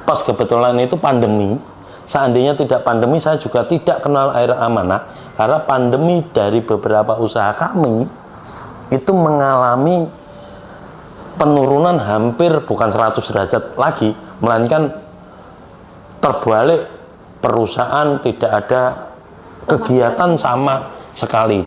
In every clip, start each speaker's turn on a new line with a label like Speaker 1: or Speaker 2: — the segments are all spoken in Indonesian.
Speaker 1: pas kebetulan itu pandemi. Seandainya tidak pandemi, saya juga tidak kenal air amanah, karena pandemi dari beberapa usaha kami itu mengalami penurunan hampir bukan 100 derajat lagi, melainkan terbalik, perusahaan tidak ada kegiatan sama sekali.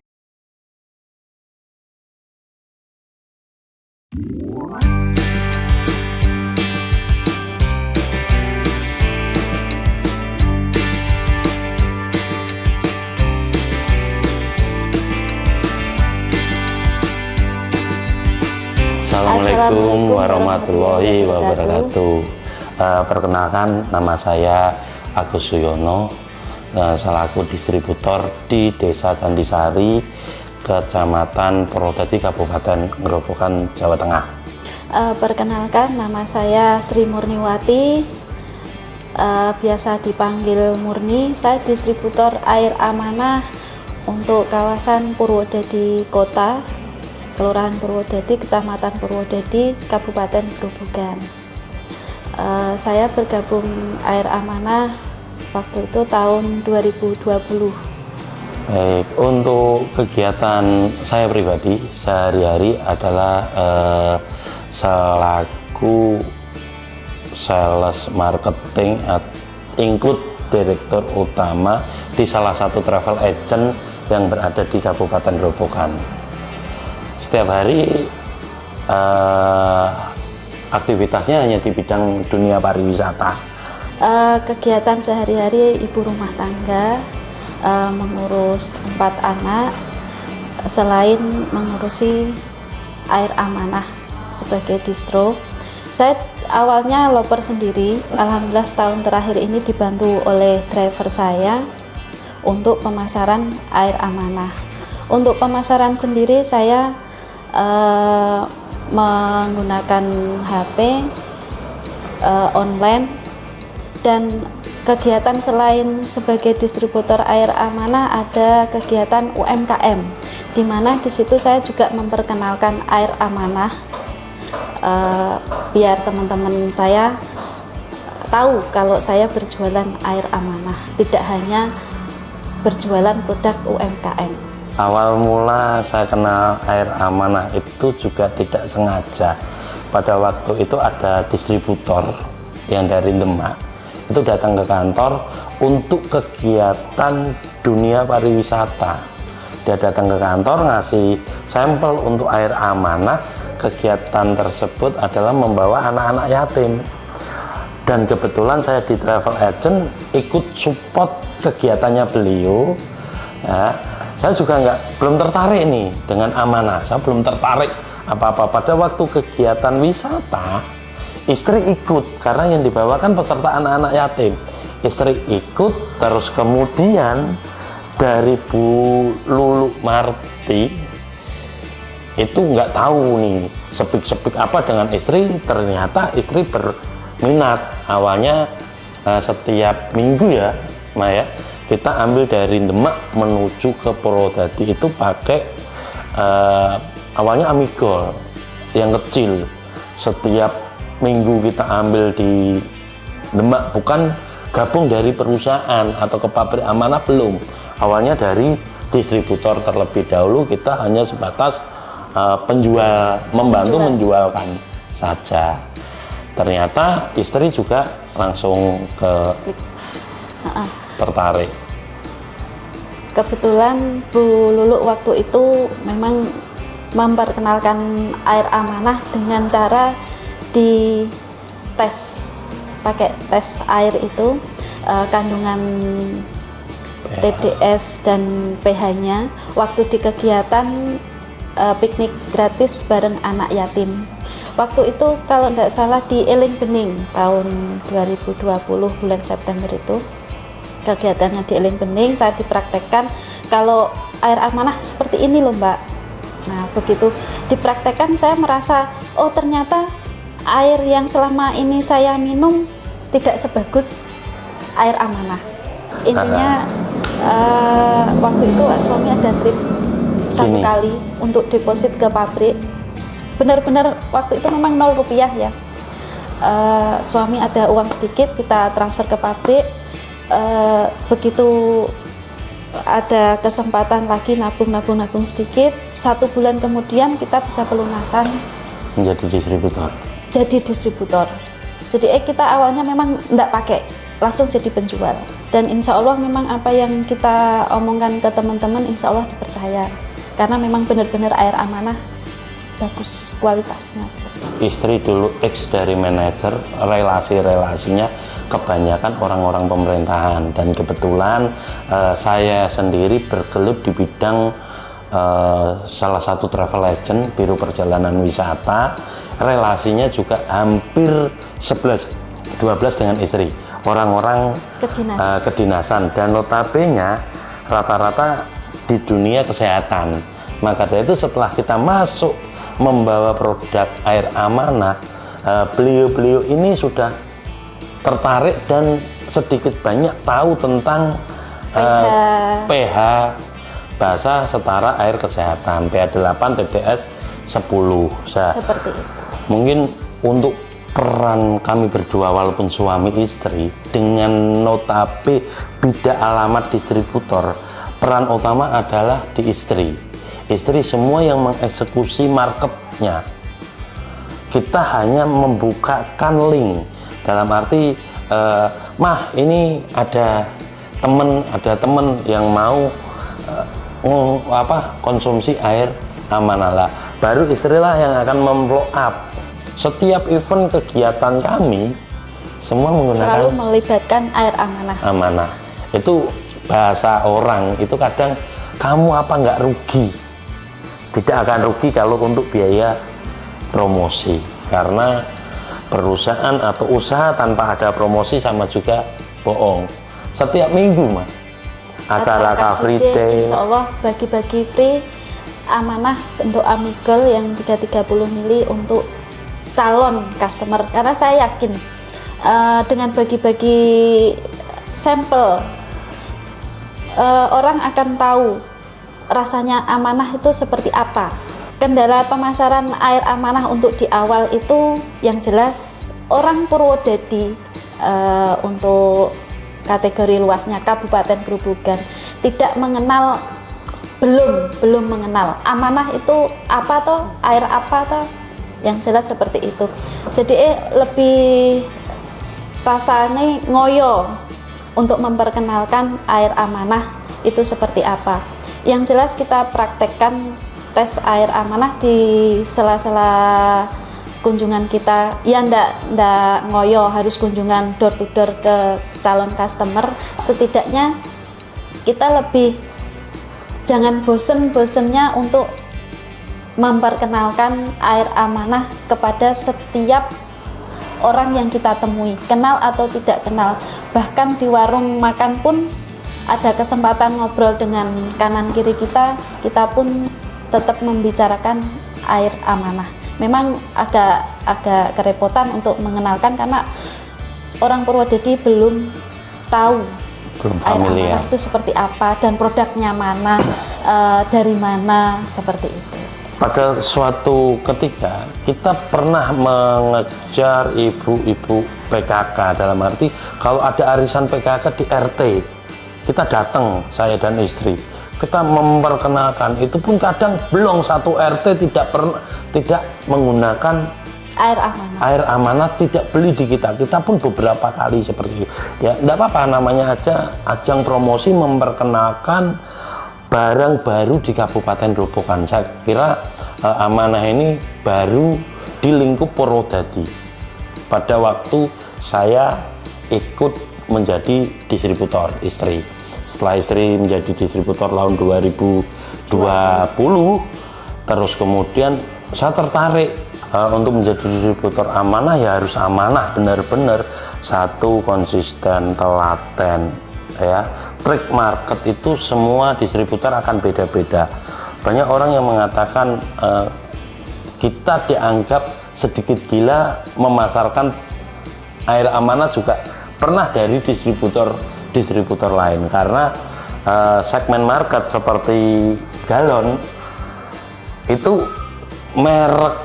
Speaker 1: Assalamualaikum warahmatullahi wabarakatuh. Perkenalkan, nama saya Agus Suyono, selaku distributor di Desa Candisari, Kecamatan Purwodadi, Kabupaten Grobogan, Jawa Tengah.
Speaker 2: Perkenalkan, nama saya Sri Murniwati, biasa dipanggil Murni. Saya distributor air amanah untuk kawasan Purwodadi Kota, Kelurahan Purwodadi, Kecamatan Purwodadi, Kabupaten Grobogan. Saya bergabung air amanah waktu itu tahun 2020.
Speaker 1: Baik, untuk kegiatan saya pribadi sehari-hari adalah selaku sales marketing include direktur utama di salah satu travel agent yang berada di Kabupaten Grobogan. Setiap hari aktivitasnya hanya di bidang dunia pariwisata.
Speaker 2: Kegiatan sehari-hari ibu rumah tangga, mengurus 4 anak, selain mengurusi air amanah sebagai distro. Saya awalnya loper sendiri, alhamdulillah setahun terakhir ini dibantu oleh driver saya untuk pemasaran air amanah. Untuk pemasaran sendiri saya menggunakan HP online, dan kegiatan selain sebagai distributor air amanah ada kegiatan UMKM, di mana di situ saya juga memperkenalkan air amanah, biar teman-teman saya tahu kalau saya berjualan air amanah, tidak hanya berjualan produk UMKM.
Speaker 1: Awal mula saya kenal air amanah itu juga tidak sengaja. Pada waktu itu ada distributor yang dari Demak itu datang ke kantor untuk kegiatan dunia pariwisata. Dia datang ke kantor ngasih sampel untuk air amanah. Kegiatan tersebut adalah membawa anak-anak yatim, dan kebetulan saya di travel agent ikut support kegiatannya beliau ya. Saya juga belum tertarik nih dengan amanah, saya belum tertarik apa-apa. Pada waktu kegiatan wisata, istri ikut, karena yang dibawakan peserta anak-anak yatim. Istri ikut, terus kemudian dari Bu Lulu Marti itu nggak tahu nih sepik-sepik apa dengan istri. Ternyata istri berminat. Awalnya setiap minggu ya Maya, kita ambil dari Demak menuju ke Purwodadi itu pakai awalnya Amigol yang kecil. Setiap minggu kita ambil di Demak, bukan gabung dari perusahaan atau ke pabrik amanah, belum. Awalnya dari distributor terlebih dahulu, kita hanya sebatas penjual, membantu menjualkan saja. Ternyata istri juga langsung tertarik.
Speaker 2: Kebetulan Bu Lulu waktu itu memang memperkenalkan air amanah dengan cara dites, pakai tes air itu, kandungan TDS dan pH-nya waktu di kegiatan piknik gratis bareng anak yatim. Waktu itu kalau tidak salah di Eling Bening tahun 2020 bulan September itu, kegiatannya di Eling Bening, saya dipraktekkan kalau air amanah seperti ini loh Mbak. Nah begitu dipraktekkan, saya merasa oh ternyata air yang selama ini saya minum tidak sebagus air amanah. Intinya waktu itu suami ada trip 1 kali untuk deposit ke pabrik, benar-benar waktu itu memang 0 rupiah ya. suami ada uang sedikit, kita transfer ke pabrik. Begitu ada kesempatan lagi nabung sedikit, 1 bulan kemudian kita bisa pelunasan
Speaker 1: menjadi distributor.
Speaker 2: Jadi distributor. Jadi kita awalnya memang enggak pakai, langsung jadi penjual. Dan insya Allah memang apa yang kita omongkan ke teman-teman insya Allah dipercaya. Karena memang benar-benar air amanah bagus kualitasnya seperti itu.
Speaker 1: Istri dulu ex dari manajer, relasi-relasinya kebanyakan orang-orang pemerintahan, dan kebetulan saya sendiri bergelut di bidang salah satu travel agent, biro perjalanan wisata. Relasinya juga hampir 11-12 dengan istri, orang-orang kedinasan, dan notabene rata-rata di dunia kesehatan. Maka dari itu setelah kita masuk membawa produk air amanah, beliau-beliau ini sudah tertarik dan sedikit banyak tahu tentang pH basa setara air kesehatan, pH 8, TDS 10.
Speaker 2: Seperti itu.
Speaker 1: Mungkin untuk peran kami berdua walaupun suami istri dengan notabe beda alamat distributor, peran utama adalah di istri. Istri semua yang mengeksekusi marketnya. Kita hanya membukakan link, dalam arti mah ini ada temen yang mau konsumsi air amanah lah. Baru istrilah yang akan memfollow up setiap event kegiatan kami, semua menggunakan
Speaker 2: selalu melibatkan air amanah.
Speaker 1: Amanah. Itu bahasa orang itu kadang, kamu apa nggak rugi? Tidak akan rugi kalau untuk biaya promosi, karena perusahaan atau usaha tanpa ada promosi sama juga bohong. Setiap minggu mas acara Car Free Day,
Speaker 2: insya Allah bagi-bagi free amanah bentuk amigol yang 330 mili untuk calon customer, karena saya yakin dengan bagi-bagi sampel orang akan tahu rasanya amanah itu seperti apa. Kendala pemasaran air amanah untuk di awal itu yang jelas orang Purwodadi untuk kategori luasnya Kabupaten Grobogan tidak mengenal, belum mengenal amanah itu apa toh, air apa toh, yang jelas seperti itu. Jadi lebih rasanya ngoyo untuk memperkenalkan air amanah itu seperti apa. Yang jelas kita praktekkan tes air amanah di sela-sela kunjungan kita. Ya ndak ngoyo harus kunjungan door to door ke calon customer. Setidaknya kita lebih jangan bosen-bosennya untuk memperkenalkan air amanah kepada setiap orang yang kita temui, kenal atau tidak kenal. Bahkan di warung makan pun ada kesempatan ngobrol dengan kanan kiri kita pun tetap membicarakan air amanah. Memang agak kerepotan untuk mengenalkan karena orang Purwodadi belum tahu air amanah itu seperti apa dan produknya mana, dari mana, seperti itu.
Speaker 1: Pada suatu ketika kita pernah mengejar ibu-ibu PKK, dalam arti kalau ada arisan PKK di RT, kita datang, saya dan istri, kita memperkenalkan. Itu pun kadang belum satu RT tidak menggunakan air amanah, tidak beli di kita pun beberapa kali seperti itu. Ya enggak apa-apa, namanya aja ajang promosi memperkenalkan barang baru di Kabupaten Grobogan. Saya kira amanah ini baru di lingkup Purwodadi pada waktu saya ikut menjadi distributor istri. Setelah istri menjadi distributor tahun 2020, terus kemudian saya tertarik untuk menjadi distributor amanah. Ya harus amanah benar-benar, satu konsisten, telaten, ya. Trik market itu semua distributor akan beda-beda. Banyak orang yang mengatakan kita dianggap sedikit gila memasarkan air amanah juga pernah dari distributor lain, karena segmen market seperti galon itu merek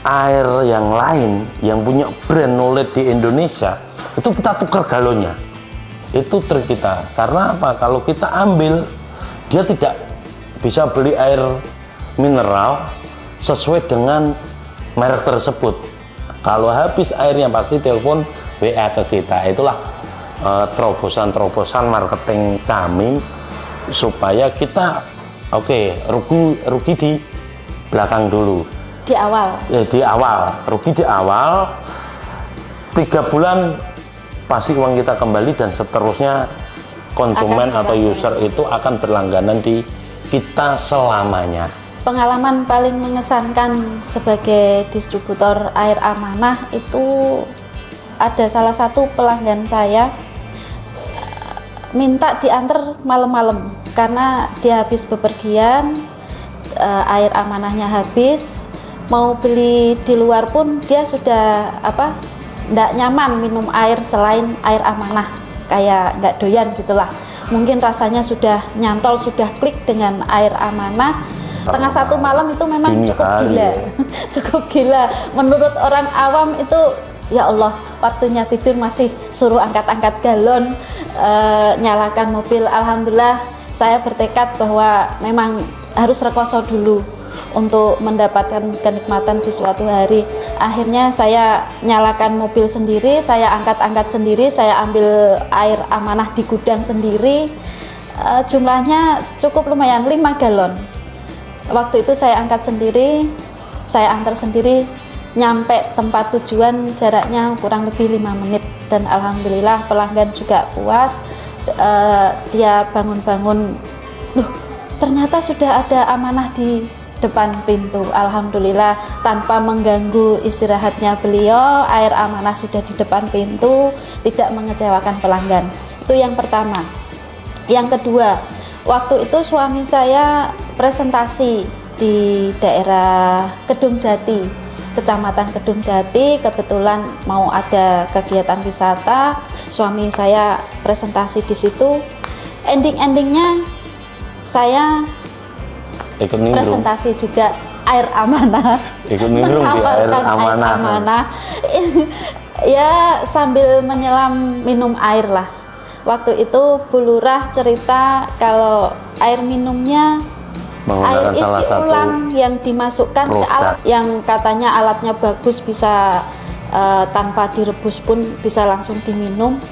Speaker 1: air yang lain yang punya brand knowledge di Indonesia, itu kita tukar galonnya. Itu trik kita. Karena apa? Kalau kita ambil, dia tidak bisa beli air mineral sesuai dengan merek tersebut. Kalau habis airnya pasti telepon WA ke kita. Itulah terobosan-terobosan marketing kami supaya kita rugi di belakang dulu.
Speaker 2: Di awal.
Speaker 1: Rugi di awal. 3 bulan pasti uang kita kembali dan seterusnya konsumen atau user itu akan berlangganan di kita selamanya.
Speaker 2: Pengalaman paling mengesankan sebagai distributor air amanah itu ada salah satu pelanggan saya minta diantar malam-malam karena dia habis bepergian, air amanahnya habis, mau beli di luar pun dia sudah nggak nyaman minum air selain air amanah, kayak nggak doyan gitulah. Mungkin rasanya sudah nyantol, sudah klik dengan air amanah. Tengah 1 malam itu memang cukup gila. Cukup gila. Menurut orang awam itu, ya Allah, waktunya tidur masih suruh angkat-angkat galon, nyalakan mobil. Alhamdulillah saya bertekad bahwa memang harus rekoso dulu untuk mendapatkan kenikmatan di suatu hari. Akhirnya saya nyalakan mobil sendiri, saya angkat-angkat sendiri, saya ambil air amanah di gudang sendiri. Jumlahnya cukup lumayan, 5 galon. Waktu itu saya angkat sendiri, saya antar sendiri, nyampe tempat tujuan jaraknya kurang lebih 5 menit, dan alhamdulillah pelanggan juga puas. Dia bangun-bangun, loh ternyata sudah ada amanah di depan pintu. Alhamdulillah tanpa mengganggu istirahatnya beliau, air amanah sudah di depan pintu, tidak mengecewakan pelanggan. Itu yang pertama. Yang kedua, waktu itu suami saya presentasi di daerah Kedung Jati, Kecamatan Kedung Jati. Kebetulan mau ada kegiatan wisata, suami saya presentasi di situ. Endingnya saya
Speaker 1: ikut
Speaker 2: presentasi juga air amanah.
Speaker 1: Ikut nimbrung di air amanah. Ya sambil menyelam minum air lah. Waktu itu Bu Lurah cerita kalau air minumnya air isi ulang yang dimasukkan ke alat yang katanya alatnya bagus, bisa tanpa direbus pun bisa langsung diminum.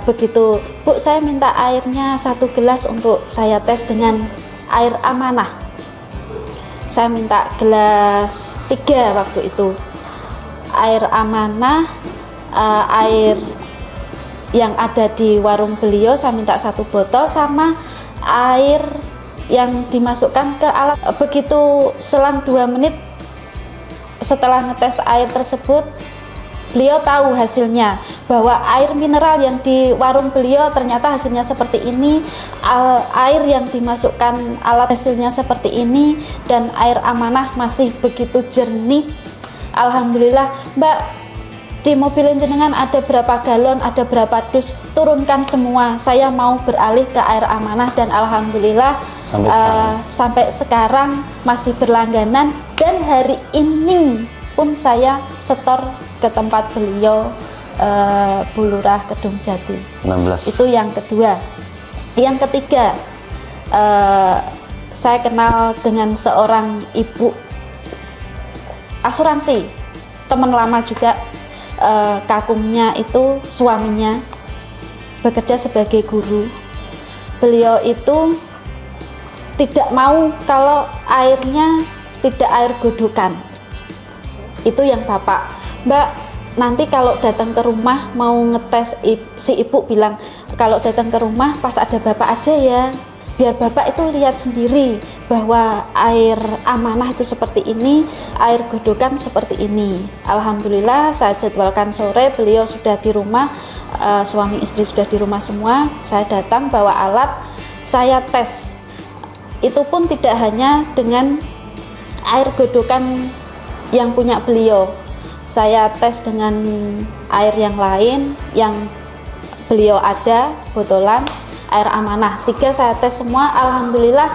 Speaker 1: Begitu, Bu, saya minta airnya 1 gelas untuk saya tes dengan air amanah. Saya minta gelas 3 waktu itu. Air amanah, air yang ada di warung beliau saya minta 1 botol, sama air yang dimasukkan ke alat. Begitu selang 2 menit setelah ngetes air tersebut, beliau tahu hasilnya, bahwa air mineral yang di warung beliau ternyata hasilnya seperti ini, air yang dimasukkan alat hasilnya seperti ini, dan air amanah masih begitu jernih. Alhamdulillah, Mbak, di mobil jenengan ada berapa galon, ada berapa dus, turunkan semua, saya mau beralih ke air amanah. Dan alhamdulillah sampai sekarang masih berlangganan, dan hari ini pun saya setor ke tempat beliau, Bu Lurah Kedung Jati. 16.
Speaker 2: Itu yang kedua. Yang ketiga, saya kenal dengan seorang ibu asuransi, teman lama juga. Kakungnya itu suaminya bekerja sebagai guru. Beliau itu tidak mau kalau airnya tidak air godokan. Itu yang bapak, Mbak, nanti kalau datang ke rumah mau ngetes, si ibu bilang kalau datang ke rumah pas ada bapak aja ya, biar bapak itu lihat sendiri bahwa air amanah itu seperti ini, air godokan seperti ini. Alhamdulillah saya jadwalkan sore, beliau sudah di rumah, suami istri sudah di rumah semua. Saya datang bawa alat, saya tes. Itu pun tidak hanya dengan air godokan yang punya beliau, saya tes dengan air yang lain yang beliau ada botolan air amanah. 3 saya tes semua. Alhamdulillah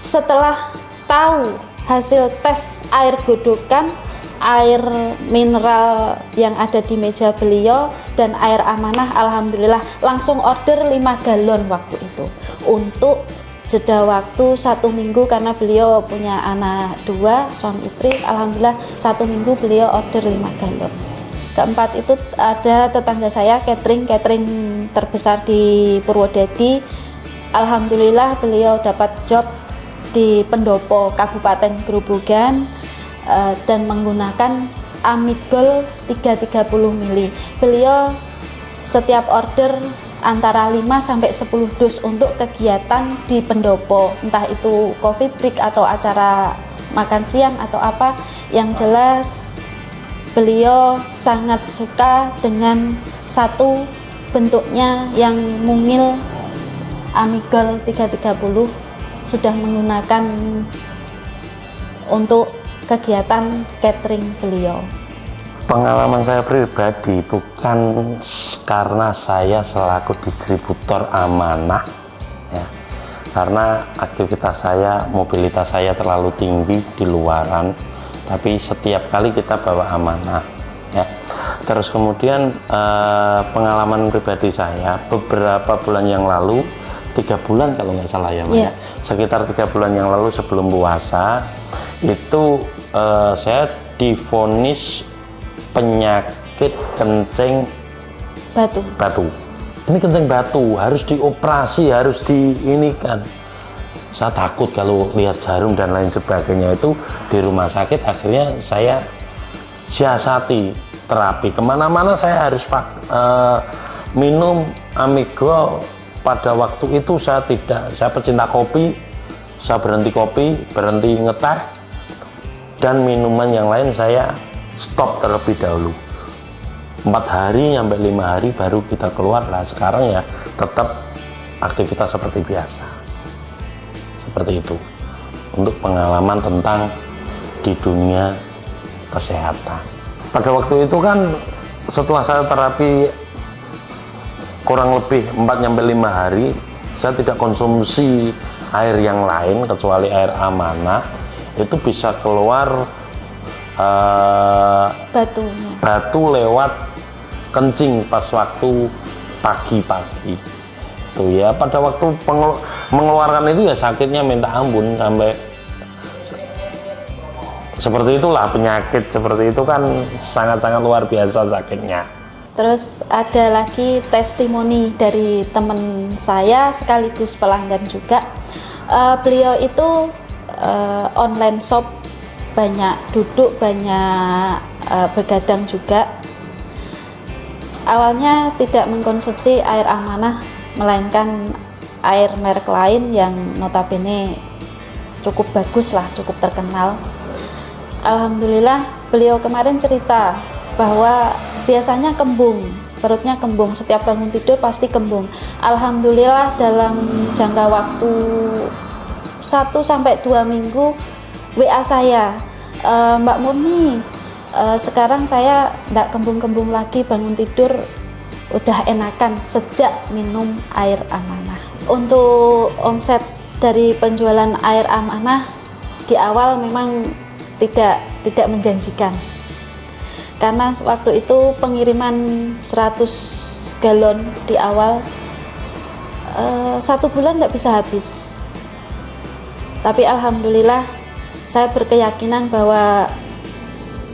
Speaker 2: setelah tahu hasil tes air godokan, air mineral yang ada di meja beliau dan air amanah, alhamdulillah langsung order 5 galon waktu itu untuk jeda waktu 1 minggu, karena beliau punya anak 2, suami istri. Alhamdulillah 1 minggu beliau order 5 galon. Keempat itu ada tetangga saya catering terbesar di Purwodadi. Alhamdulillah beliau dapat job di Pendopo Kabupaten Grobogan dan menggunakan Amigol 330 ml. Beliau setiap order antara 5 sampai 10 dus untuk kegiatan di Pendopo, entah itu coffee break atau acara makan siang atau apa. Yang jelas beliau sangat suka dengan satu bentuknya yang mungil, Amigol 330, sudah menggunakan untuk kegiatan catering beliau.
Speaker 1: Pengalaman saya pribadi bukan karena saya selaku distributor amanah ya, karena aktivitas saya, mobilitas saya terlalu tinggi di luaran, tapi setiap kali kita bawa amanah ya. Terus kemudian pengalaman pribadi saya beberapa bulan yang lalu, 3 bulan kalau nggak salah ya,
Speaker 2: Yeah.
Speaker 1: Sekitar 3 bulan yang lalu sebelum puasa itu saya divonis penyakit kencing batu. Ini kencing batu harus dioperasi, harus diinikan. Saya takut kalau lihat jarum dan lain sebagainya itu di rumah sakit. Akhirnya saya siasati terapi, kemana-mana saya harus minum Amigol. Pada waktu itu saya pecinta kopi, saya berhenti kopi, berhenti ngeteh, dan minuman yang lain saya stop terlebih dahulu. 4 hari sampai 5 hari baru kita keluar. Nah sekarang ya tetap aktivitas seperti biasa. Seperti itu untuk pengalaman tentang di dunia kesehatan. Pada waktu itu kan setelah saya terapi kurang lebih 4 sampai 5 hari, saya tidak konsumsi air yang lain kecuali air amanah. Itu bisa keluar batu lewat kencing pas waktu pagi-pagi tuh ya. Pada waktu mengeluarkan itu ya sakitnya minta ampun, sampai seperti itulah. Penyakit seperti itu kan sangat-sangat luar biasa sakitnya.
Speaker 2: Terus ada lagi testimoni dari teman saya sekaligus pelanggan juga. Beliau itu online shop, banyak duduk, banyak begadang juga. Awalnya tidak mengkonsumsi air amanah, melainkan air merek lain yang notabene cukup bagus lah, cukup terkenal. Alhamdulillah beliau kemarin cerita bahwa biasanya kembung, perutnya kembung, setiap bangun tidur pasti kembung. Alhamdulillah dalam jangka waktu 1 sampai 2 minggu WA saya, Mbak Murni, sekarang saya tidak kembung-kembung lagi, bangun tidur udah enakan sejak minum air amanah. Untuk omset dari penjualan air amanah di awal memang tidak menjanjikan, karena waktu itu pengiriman 100 galon di awal 1 bulan tidak bisa habis. Tapi alhamdulillah saya berkeyakinan bahwa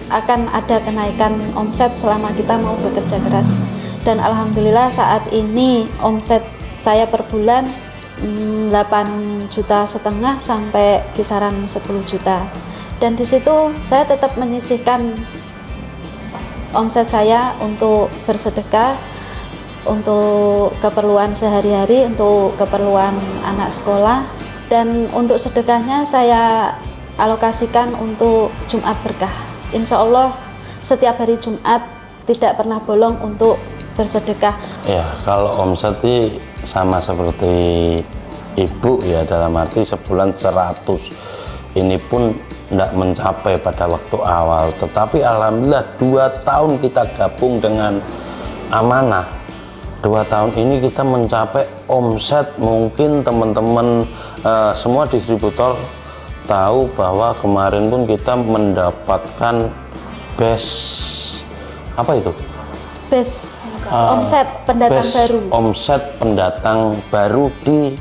Speaker 2: akan ada kenaikan omset selama kita mau bekerja keras. Dan alhamdulillah saat ini omset saya per bulan 8,5 juta sampai kisaran 10 juta. Dan di situ saya tetap menyisihkan omset saya untuk bersedekah, untuk keperluan sehari-hari, untuk keperluan anak sekolah, dan untuk sedekahnya saya alokasikan untuk Jumat Berkah. Insya Allah setiap hari Jumat tidak pernah bolong untuk bersedekah. Ya, kalau omset sih sama seperti ibu ya, dalam arti sebulan 100. Ini pun tidak mencapai pada waktu awal, tetapi alhamdulillah 2 tahun kita gabung dengan amanah. 2 tahun ini kita mencapai omset, mungkin teman-teman semua distributor tahu bahwa kemarin pun kita mendapatkan
Speaker 1: base apa itu?
Speaker 2: Omset pendatang
Speaker 1: Base
Speaker 2: baru.
Speaker 1: omset pendatang baru di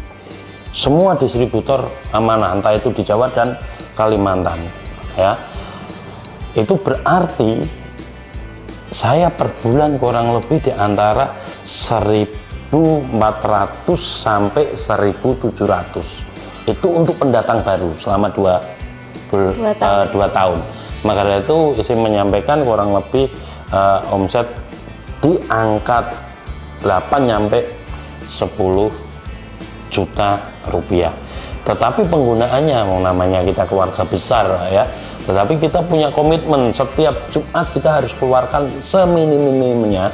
Speaker 1: semua distributor amanah, entah itu di Jawa dan Kalimantan, ya. Itu berarti saya per bulan kurang lebih di antara 1.400 sampai 1.700. Itu untuk pendatang baru selama 2 tahun. Maka dari itu saya menyampaikan kurang lebih omset di angka 8 sampai 10 juta rupiah. Tetapi penggunaannya, namanya kita keluarga besar ya, tetapi kita punya komitmen setiap Jumat kita harus keluarkan seminim-minimnya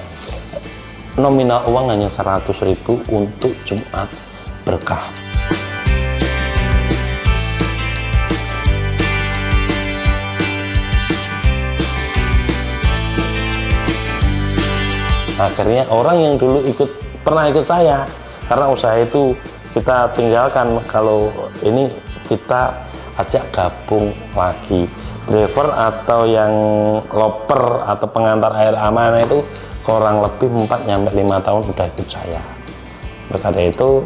Speaker 1: nominal uang hanya 100.000 untuk Jumat berkah. Akhirnya orang yang dulu pernah ikut saya, karena usaha itu kita tinggalkan, kalau ini kita ajak gabung lagi. Driver atau yang loper atau pengantar air amanah itu kurang lebih 4 sampai 5 tahun sudah ikut saya. Maka dari itu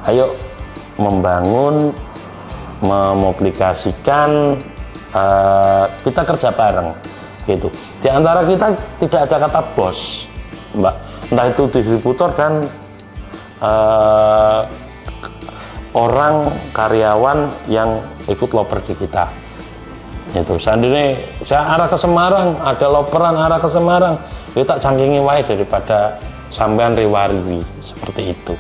Speaker 1: ayo membangun, memobligasikan, kita kerja bareng gitu. Di antara kita tidak ada kata bos, Mbak, entah itu distributor dan orang karyawan yang ikut loper di kita. Itu seandainya saya arah ke Semarang, ada loperan arah ke Semarang, kita cangkingi wae daripada sampean riwariwi seperti itu.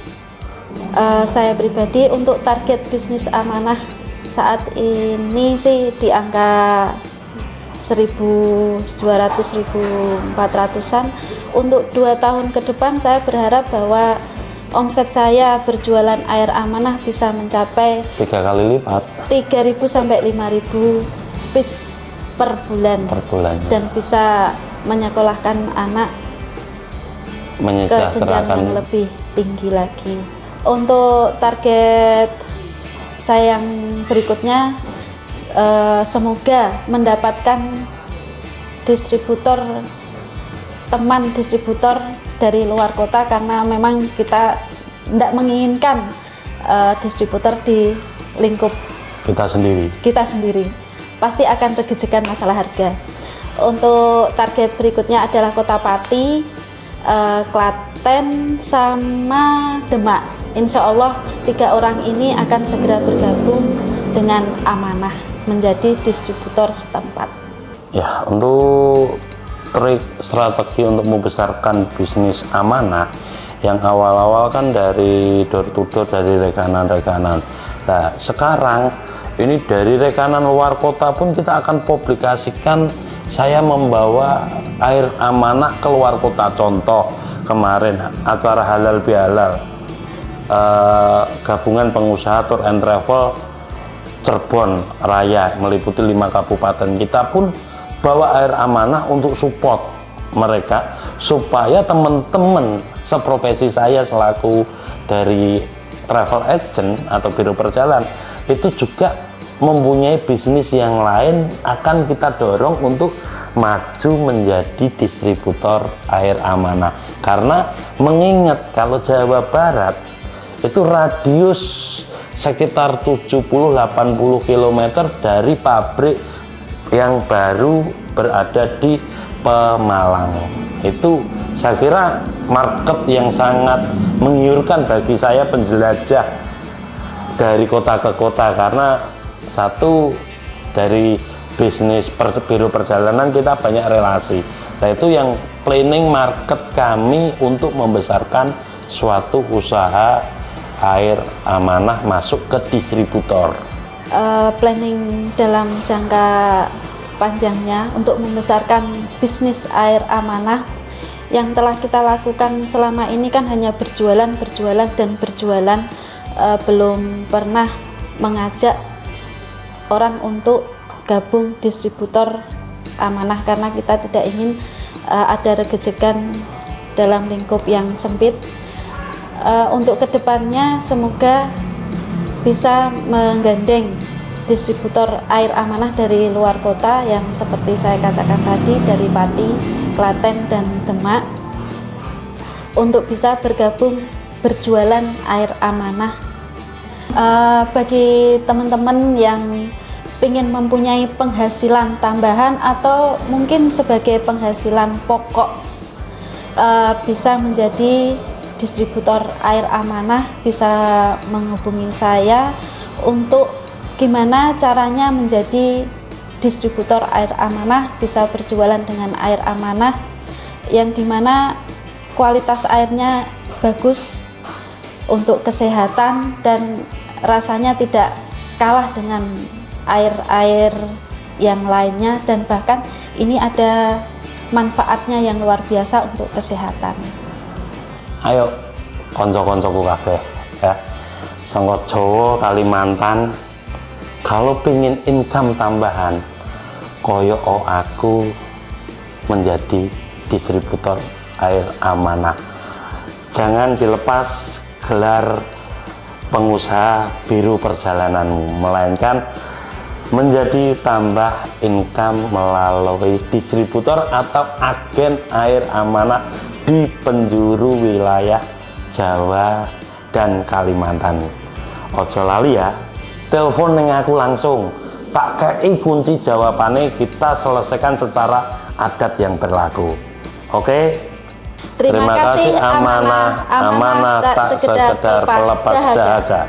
Speaker 2: Saya pribadi untuk target bisnis amanah saat ini sih di angka 1.200-1.400-an. Untuk 2 tahun ke depan saya berharap bahwa omset saya berjualan air amanah bisa mencapai
Speaker 1: 3 kali lipat,
Speaker 2: 3.000 sampai 5.000 piece per bulan dan bisa menyekolahkan anak ke jenjang yang lebih tinggi lagi. Untuk target saya yang berikutnya, semoga mendapatkan teman distributor dari luar kota, karena memang kita tidak menginginkan distributor di lingkup kita sendiri pasti akan tergejekan masalah harga. Untuk target berikutnya adalah Kota Pati, Klaten, sama Demak. Insya Allah 3 orang ini akan segera bergabung dengan amanah menjadi distributor setempat.
Speaker 1: Ya, untuk trik strategi untuk membesarkan bisnis amanah yang awal-awal kan dari door to door, dari rekanan-rekanan. Nah, sekarang ini dari rekanan luar kota pun kita akan publikasikan saya membawa air amanah ke luar kota. Contoh kemarin acara halal bihalal, gabungan pengusaha tour and travel Cirebon Raya meliputi 5 kabupaten, kita pun bawa air amanah untuk support mereka supaya teman-teman seprofesi saya selaku dari travel agent atau biro perjalanan itu juga mempunyai bisnis yang lain, akan kita dorong untuk maju menjadi distributor air amanah. Karena mengingat kalau Jawa Barat itu radius sekitar 70-80 km dari pabrik yang baru berada di Pemalang. Itu saya kira market yang sangat menggiurkan bagi saya penjelajah dari kota ke kota, karena satu dari bisnis biro perjalanan kita banyak relasi. Nah, itu yang planning market kami untuk membesarkan suatu usaha air amanah masuk ke distributor.
Speaker 2: Planning dalam jangka panjangnya untuk membesarkan bisnis air amanah yang telah kita lakukan selama ini kan hanya berjualan, belum pernah mengajak orang untuk gabung distributor amanah, karena kita tidak ingin ada regejekan dalam lingkup yang sempit. Untuk kedepannya semoga bisa menggandeng distributor air amanah dari luar kota yang seperti saya katakan tadi dari Pati, Klaten, dan Demak untuk bisa bergabung berjualan air amanah. Bagi teman-teman yang ingin mempunyai penghasilan tambahan atau mungkin sebagai penghasilan pokok, bisa menjadi distributor air amanah, bisa menghubungi saya untuk gimana caranya menjadi distributor air amanah, bisa berjualan dengan air amanah yang dimana kualitas airnya bagus untuk kesehatan dan rasanya tidak kalah dengan air-air yang lainnya, dan bahkan ini ada manfaatnya yang luar biasa untuk kesehatan.
Speaker 1: Ayo konco-koncoku kabeh ya, saka Jawa, Kalimantan, kalau pingin income tambahan koyo aku menjadi distributor air amanah, jangan dilepas gelar pengusaha biru perjalananmu, melainkan menjadi tambah income melalui distributor atau agen air amanah di penjuru wilayah Jawa dan Kalimantan. Ojo lali ya, telepon ning aku langsung, tak kei kunci jawabannya, kita selesaikan secara adat yang berlaku. Oke?
Speaker 2: Terima kasih,
Speaker 1: amanah tak sekedar pelepas dahaga.